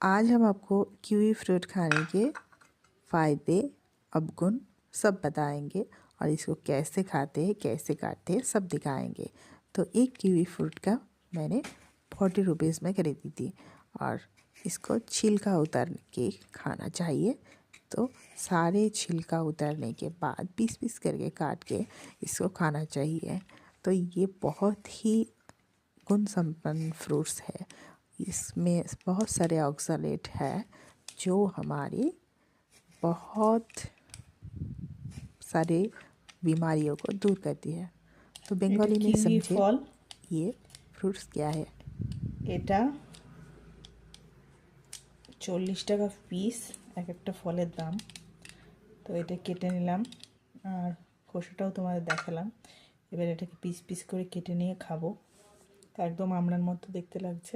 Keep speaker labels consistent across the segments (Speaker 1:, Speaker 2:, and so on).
Speaker 1: आज हम आपको कीवी फ्रूट खाने के फ़ायदे, अवगुण सब बताएंगे और इसको कैसे खाते हैं, कैसे काटते हैं, सब दिखाएंगे। तो एक कीवी फ्रूट का मैंने 40 रुपीज़ में खरीदी थी और इसको छिलका उतार के खाना चाहिए। तो सारे छिलका उतारने के बाद पीस पीस करके काट के इसको खाना चाहिए। तो ये बहुत ही गुण संपन्न फ्रूट्स है। इसमें बहुत सारे ऑक्सलेट है जो हमारी बहुत सारे बीमारियों को दूर करती है। तो
Speaker 2: এটা
Speaker 1: बंगाली में
Speaker 2: কিউই
Speaker 1: समझे
Speaker 2: ফল।
Speaker 1: ये फ्रूट्स क्या है।
Speaker 2: এটা 40 টাকা পিস এক একটা ফলের দাম। তো এটা কেটে নিলাম আর খোসাটাও তোমাদের দেখালাম। এবার এটাকে পিস পিস করে কেটে নিয়ে খাবো। একদম আমড়ার মতো দেখতে লাগছে।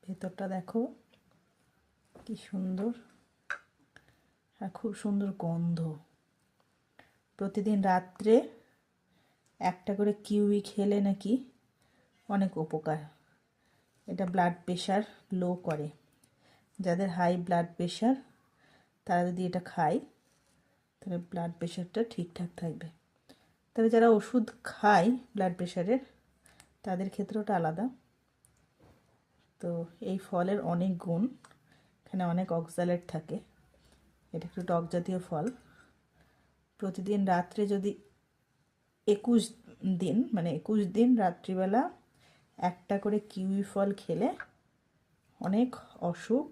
Speaker 2: ভেতরটা দেখো কি সুন্দর আর খুব সুন্দর গন্ধ। প্রতিদিন রাত্রে একটা করে কিউই খেলে নাকি অনেক উপকার। এটা ব্লাড প্রেশার লো করে। যাদের হাই ব্লাড প্রেশার তারা যদি এটা খায় তাহলে ব্লাড প্রেশারটা ঠিকঠাক থাকবে। তবে যারা ওষুধ খায় ব্লাড প্রেশারের তাদের ক্ষেত্রেটা আলাদা। তো এই ফলের অনেক গুণ, এখানে অনেক অক্সালেট থাকে। এটা একটু টক জাতীয় ফল। প্রতিদিন রাত্রে যদি 21 দিন মানে 21 দিন রাত্রিবেলা একটা করে কিউই ফল খেলে অনেক অসুখ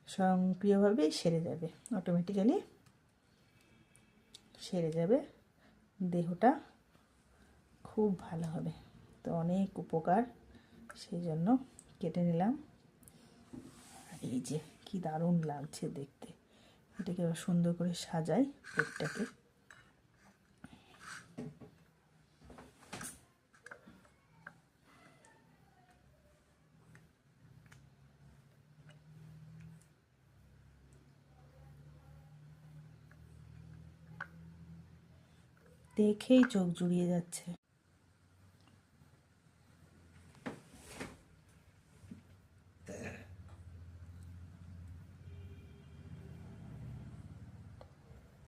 Speaker 2: স্বয়ংক্রিয়ভাবেই সেরে যাবে, অটোমেটিক্যালি সেরে যাবে, দেহটা খুব ভালো হবে। তো অনেক উপকার, সেই জন্য কেটে নিলাম। এই যে কি দারুণ লাগছে দেখতে। এটাকে আবার সুন্দর করে সাজাই প্লেটটাকে। দেখেই চোখ জুড়িয়ে যাচ্ছে।